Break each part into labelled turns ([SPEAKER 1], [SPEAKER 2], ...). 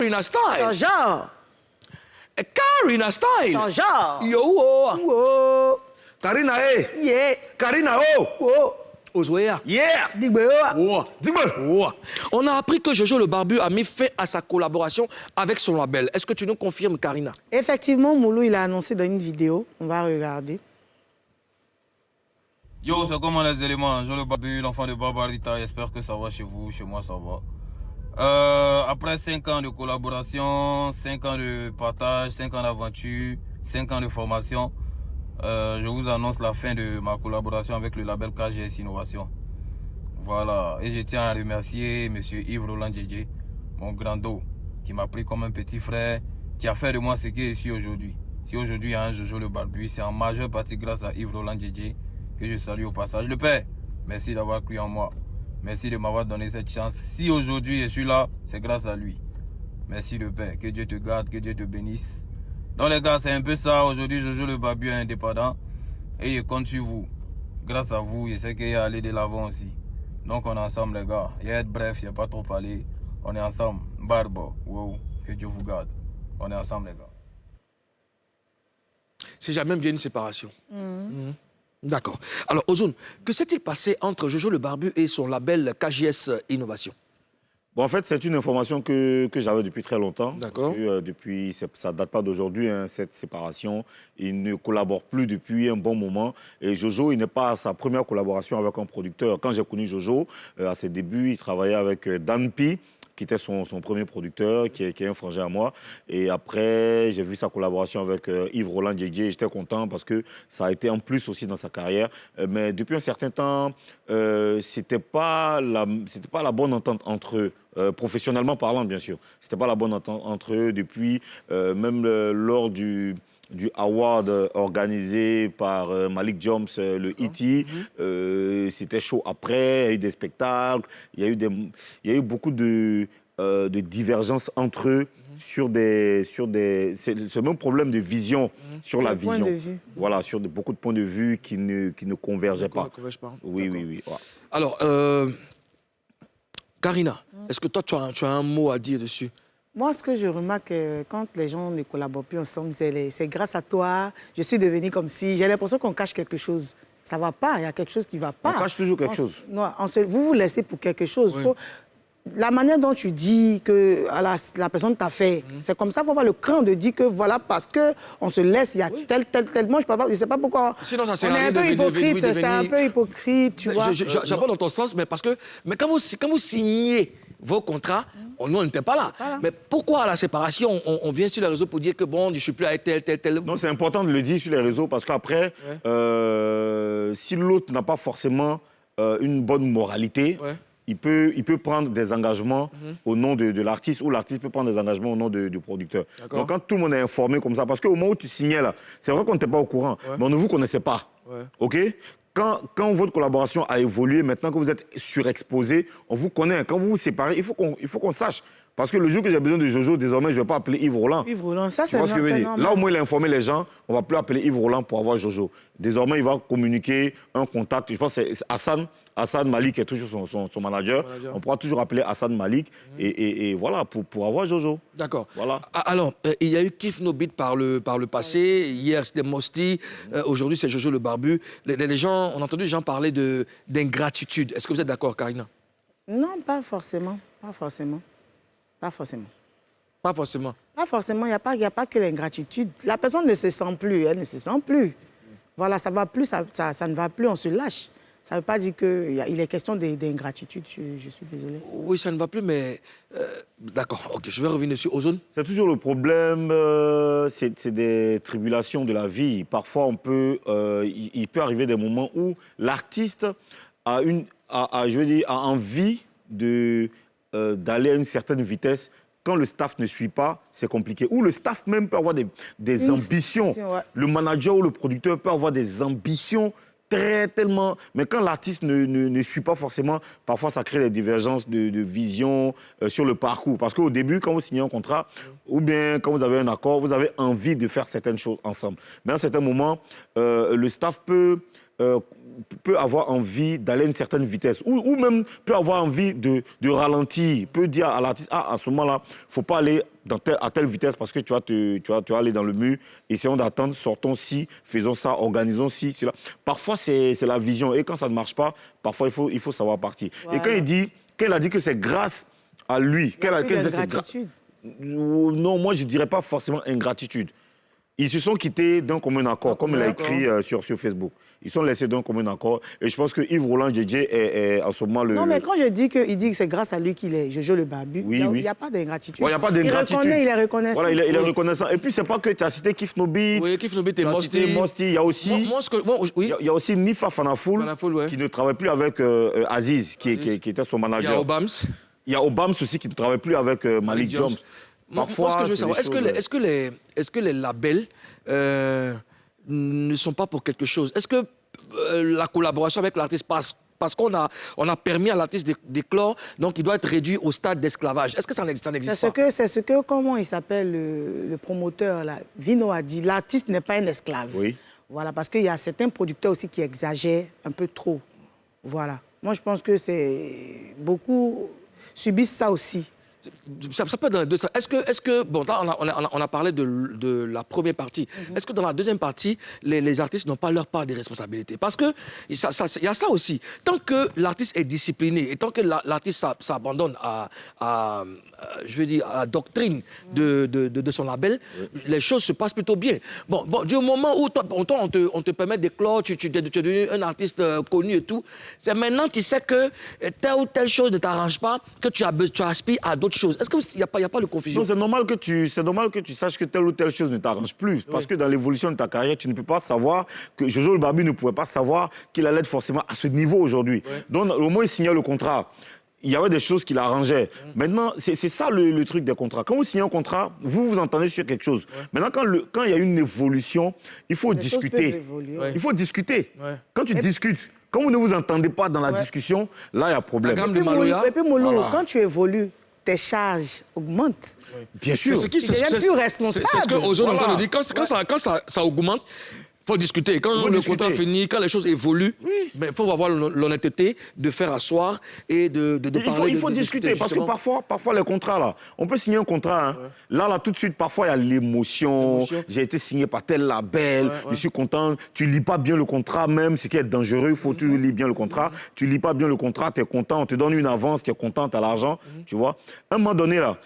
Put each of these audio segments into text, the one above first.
[SPEAKER 1] Karina Style.
[SPEAKER 2] Ton genre.
[SPEAKER 1] Karina Style.
[SPEAKER 2] Ton genre.
[SPEAKER 1] Yo, oh.
[SPEAKER 2] Oh.
[SPEAKER 3] Karina, hey!
[SPEAKER 2] Yeah.
[SPEAKER 3] Karina, oh!
[SPEAKER 2] Oh.
[SPEAKER 1] Ozoea.
[SPEAKER 3] Yeah!
[SPEAKER 2] Dis-moi.
[SPEAKER 1] Oh.
[SPEAKER 3] Dis-moi!
[SPEAKER 1] Oh. On a appris que Jojo le Barbu a mis fin à sa collaboration avec son label. Est-ce que tu nous confirmes, Karina?
[SPEAKER 2] Effectivement, Moulou, il a annoncé dans une vidéo. On va regarder.
[SPEAKER 4] Yo, c'est comment les éléments? Jojo le Barbu, l'enfant de Barbarita. J'espère que ça va chez vous, chez moi ça va. Après 5 ans de collaboration, 5 ans de partage, 5 ans d'aventure, 5 ans de formation, je vous annonce la fin de ma collaboration avec le label KGS Innovation. Voilà, et je tiens à remercier M. Yves Roland Djedje, mon grand dos, qui m'a pris comme un petit frère, qui a fait de moi ce que je suis aujourd'hui. Si aujourd'hui il y a un Jojo le Barbu, c'est en majeure partie grâce à Yves Roland Djedje que je salue au passage. Le père, merci d'avoir cru en moi. Merci de m'avoir donné cette chance. Si aujourd'hui je suis là, c'est grâce à lui. Merci le Père. Que Dieu te garde, que Dieu te bénisse. Donc les gars, c'est un peu ça. Aujourd'hui, Jojo le Barbu est indépendant. Et je compte sur vous. Grâce à vous, je sais qu'il y a aller de l'avant aussi. Donc on est ensemble les gars. Il y a être bref, il n'y a pas trop parler. On est ensemble. Barbo, wow. Que Dieu vous garde. On est ensemble les gars.
[SPEAKER 1] C'est jamais bien une séparation. D'accord. Alors, Ozone, que s'est-il passé entre Jojo le Barbu et son label KGS Innovation?
[SPEAKER 3] Bon, en fait, c'est une information que j'avais depuis très longtemps.
[SPEAKER 1] D'accord.
[SPEAKER 3] Depuis, ça ne date pas d'aujourd'hui, hein, cette séparation. Il ne collabore plus depuis un bon moment. Et Jojo, il n'est pas à sa première collaboration avec un producteur. Quand j'ai connu Jojo, à ses débuts, il travaillait avec Dan P, qui était son premier producteur, qui est un frangin à moi. Et après, j'ai vu sa collaboration avec Yves Roland Djedje. J'étais content parce que ça a été en plus aussi dans sa carrière. Mais depuis un certain temps, c'était pas la bonne entente entre eux. Professionnellement parlant, bien sûr. C'était pas la bonne entente entre eux depuis, même lors du award organisé par Malik Jones, le E.T. C'était chaud après, il y a eu des spectacles, il y a eu beaucoup de divergences entre eux sur c'est le même problème de vision sur la vision. Voilà, sur beaucoup de points de vue qui ne convergeaient pas. Oui. Ouais.
[SPEAKER 1] Alors, Karina, est-ce que toi, tu as un mot à dire dessus?
[SPEAKER 2] Moi, ce que je remarque, quand les gens ne collaborent plus ensemble, c'est grâce à toi. Je suis devenue comme si... J'ai l'impression qu'on cache quelque chose. Ça ne va pas, il y a quelque chose qui ne va pas.
[SPEAKER 3] On cache toujours quelque chose.
[SPEAKER 2] Non, vous vous laissez pour quelque chose.
[SPEAKER 1] Oui.
[SPEAKER 2] La manière dont tu dis que la personne t'a fait, c'est comme ça, il faut avoir le cran de dire que voilà, parce qu'on se laisse, il y a tel... Moi, je ne sais pas pourquoi...
[SPEAKER 1] Sinon, ça sert
[SPEAKER 2] on
[SPEAKER 1] à
[SPEAKER 2] est
[SPEAKER 1] rien
[SPEAKER 2] un peu
[SPEAKER 1] de
[SPEAKER 2] hypocrite, c'est un peu hypocrite, tu vois.
[SPEAKER 1] J'aborde dans ton sens, mais quand vous signez vos contrats, nous, on n'était pas là.
[SPEAKER 2] Voilà.
[SPEAKER 1] Mais pourquoi à la séparation, on vient sur les réseaux pour dire que bon, je ne suis plus avec tel...
[SPEAKER 3] Non, c'est important de le dire sur les réseaux parce qu'après, si l'autre n'a pas forcément une bonne moralité, il peut prendre des engagements au nom de l'artiste ou l'artiste peut prendre des engagements au nom du producteur. Donc quand tout le monde est informé comme ça, parce qu'au moment où tu signais là, c'est vrai qu'on n'était pas au courant, mais on ne vous connaissait pas. OK? Quand votre collaboration a évolué, maintenant que vous êtes surexposé, on vous connaît. Quand vous vous séparez, il faut qu'on sache. Parce que le jour que j'ai besoin de Jojo, désormais, je ne vais pas appeler Yves Roland.
[SPEAKER 2] Yves Roland, ça, c'est
[SPEAKER 3] normal. Là, au moins, il a informé les gens, on ne va plus appeler Yves Roland pour avoir Jojo. Désormais, il va communiquer un contact. Je pense que c'est Hassan Malik est toujours son manager. On pourra toujours appeler Hassan Malik et voilà, pour avoir Jojo.
[SPEAKER 1] D'accord.
[SPEAKER 3] Voilà.
[SPEAKER 1] Alors, il y a eu Kif No Beat par le passé. Hier, c'était Mosti. Aujourd'hui, c'est Jojo le Barbu. Les gens, on a entendu les gens parler d'ingratitude. Est-ce que vous êtes d'accord, Karina?
[SPEAKER 2] Non, pas forcément. Pas forcément. Pas forcément.
[SPEAKER 1] Pas forcément.
[SPEAKER 2] Pas forcément. Il n'y a pas que l'ingratitude. La personne ne se sent plus. Elle ne se sent plus. Voilà, ça va plus, ça ne va plus, on se lâche. Ça ne veut pas dire qu'il est question d'ingratitude, je suis désolé.
[SPEAKER 1] Oui, ça ne va plus, mais... D'accord, ok, je vais revenir sur Ozone.
[SPEAKER 3] C'est toujours le problème, c'est des tribulations de la vie. Parfois, il peut arriver des moments où l'artiste a envie d'aller à une certaine vitesse. Quand le staff ne suit pas, c'est compliqué. Ou le staff même peut avoir des ambitions.
[SPEAKER 2] Ouais.
[SPEAKER 3] Le manager ou le producteur peut avoir des ambitions tellement... Mais quand l'artiste ne suit pas forcément, parfois ça crée des divergences de vision sur le parcours. Parce qu'au début, quand vous signez un contrat, ou bien quand vous avez un accord, vous avez envie de faire certaines choses ensemble. Mais à un certain moment, le staff peut peut avoir envie d'aller à une certaine vitesse ou même peut avoir envie de ralentir, peut dire à l'artiste, à ce moment-là, il ne faut pas aller à telle vitesse parce que tu vas aller dans le mur, essayons d'attendre, sortons-ci, faisons ça, organisons-ci, cela. Parfois, c'est la vision et quand ça ne marche pas, parfois, il faut savoir partir. Voilà. Et quand elle a dit que c'est grâce à lui, non, moi, je ne dirais pas forcément ingratitude. Ils se sont quittés d'un commun accord, comme il a écrit sur Facebook. Ils sont laissés d'un commun accord. Et je pense que Yves Roland Djedje est en ce moment le...
[SPEAKER 2] Non, mais quand je dis qu'il dit que c'est grâce à lui qu'il est Jojo le Barbu, il n'y a pas d'ingratitude.
[SPEAKER 3] Il n'y a pas d'ingratitude.
[SPEAKER 2] Il est reconnaissant.
[SPEAKER 3] Voilà, il est reconnaissant. Et puis, c'est pas que tu as cité Kif Nobit.
[SPEAKER 1] Oui, Kif Nobit et Mosti.
[SPEAKER 3] Il y a aussi...
[SPEAKER 1] oui.
[SPEAKER 3] Il y a aussi Nifa Fanafoul, qui ne travaille plus avec Aziz, qui était son manager.
[SPEAKER 1] Il y a Obams.
[SPEAKER 3] Il y a Obams aussi qui ne travaille plus avec Malik Jones.
[SPEAKER 1] Parfois, moi, ce que je veux savoir, est-ce que les labels ne sont pas pour quelque chose? Est-ce que la collaboration avec l'artiste parce qu'on a permis à l'artiste d'éclore, donc il doit être réduit au stade d'esclavage. Est-ce que ça n'existe pas?
[SPEAKER 2] C'est ce que, comment il s'appelle, le promoteur, là, Vino a dit, l'artiste n'est pas un esclave.
[SPEAKER 3] Oui.
[SPEAKER 2] Voilà, parce qu'il y a certains producteurs aussi qui exagèrent un peu trop. Voilà. Moi, je pense que beaucoup subissent ça aussi.
[SPEAKER 1] Ça peut être dans les deux sens. Est-ce que bon, là, on a parlé de la première partie. Est-ce que dans la deuxième partie, les artistes n'ont pas leur part des responsabilités? Parce que il y a ça aussi. Tant que l'artiste est discipliné et tant que l'artiste s'abandonne à la doctrine de son label, les choses se passent plutôt bien. Bon, du moment où on te permet d'éclore, tu es devenu un artiste connu et tout, c'est maintenant tu sais que telle ou telle chose ne t'arrange pas, que tu aspires à d'autres choses. Est-ce qu'il n'y a pas de confusion?
[SPEAKER 3] Non, c'est normal que tu saches que telle ou telle chose ne t'arrange plus. Parce que dans l'évolution de ta carrière, tu ne peux pas savoir que Jojo le Barbu ne pouvait pas savoir qu'il allait être forcément à ce niveau aujourd'hui. Donc, au moins, il signait le contrat. Il y avait des choses qui l'arrangeaient. Maintenant, c'est ça le truc des contrats. Quand vous signez un contrat, vous entendez sur quelque chose. Maintenant, quand il y a une évolution, il faut discuter. Il faut discuter. Quand tu discutes, quand vous ne vous entendez pas dans la discussion, là, il y a problème.
[SPEAKER 2] Et puis, Molo, quand tu évolues, tes charges augmentent.
[SPEAKER 3] Bien sûr.
[SPEAKER 2] Tu deviens plus responsable.
[SPEAKER 1] C'est ce qu'aujourd'hui, on dit. Quand ça augmente, il faut discuter. Quand le contrat finit, quand les choses évoluent, il faut avoir l'honnêteté de faire asseoir et de parler.
[SPEAKER 3] Il faut discuter, parce que parfois les contrats, là, on peut signer un contrat. Hein. Là, tout de suite, parfois, il y a l'émotion. J'ai été signé par tel label, je suis content. Tu ne lis pas bien le contrat, même ce qui est dangereux, il faut que tu lis bien le contrat. Tu ne lis pas bien le contrat, tu es content, on te donne une avance, tu es content, tu as l'argent, tu vois. À un moment donné, là,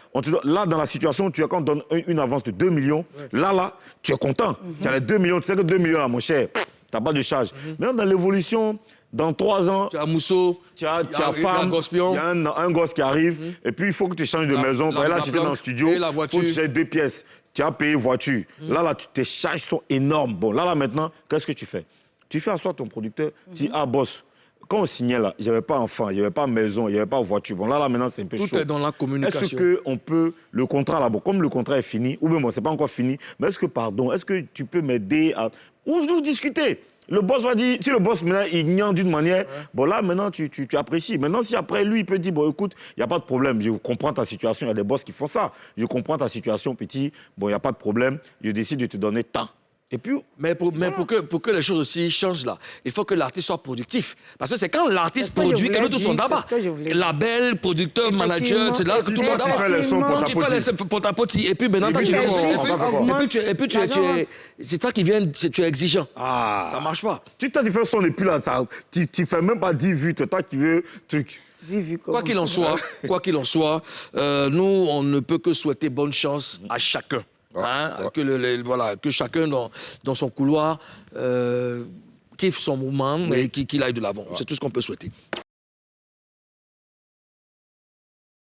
[SPEAKER 3] dans la situation, quand on donne une avance de 2 millions, là, tu es content. Tu as les 2 millions, tu sais que 2 millions, là, mon cher, tu n'as pas de charge. Maintenant, dans l'évolution, dans 3 ans,
[SPEAKER 1] tu as Mousso,
[SPEAKER 3] tu as femme, tu as un gosse qui arrive, et puis il faut que tu changes de maison. Là, tu es dans le studio, il faut que tu changes 2 pièces. Tu as payé voiture. Là, tes charges sont énormes. Bon, là, maintenant, qu'est-ce que tu fais? Tu fais asseoir ton producteur, tu dis, ah, boss, quand on signait là, il n'y avait pas enfant, il n'y avait pas maison, il n'y avait pas voiture. Bon, là, maintenant, c'est un peu chaud.
[SPEAKER 1] Tout est dans la communication.
[SPEAKER 3] Est-ce qu'on peut, le contrat là, bon, comme le contrat est fini, ou même, bon, c'est pas encore fini, mais est-ce que tu peux m'aider à... Ou discuter. Le boss va dire, si le boss maintenant il ignore d'une manière, bon là maintenant tu apprécies. Maintenant si après lui il peut dire, bon écoute, il n'y a pas de problème, je comprends ta situation, il y a des boss qui font ça. Je comprends ta situation petit, bon il n'y a pas de problème, je décide de te donner tant. Et puis,
[SPEAKER 1] mais pour que les choses aussi changent là, il faut que l'artiste soit productif. Parce que c'est quand l'artiste produit que nous tous sommes d'abord. Label, producteur, manager, c'est là que tout le monde d'abord. Tu fais les potapoti et puis maintenant c'est toi qui viens, tu es exigeant.
[SPEAKER 3] Ah.
[SPEAKER 1] Ça marche pas.
[SPEAKER 3] Tu t'as différence, on n'est plus là, tu fais même pas 10 vues, c'est toi qui veux truc.
[SPEAKER 1] Quoi qu'il en soit, nous on ne peut que souhaiter bonne chance à chacun. Que chacun dans son couloir kiffe son mouvement et qu'il aille de l'avant. C'est tout ce qu'on peut souhaiter.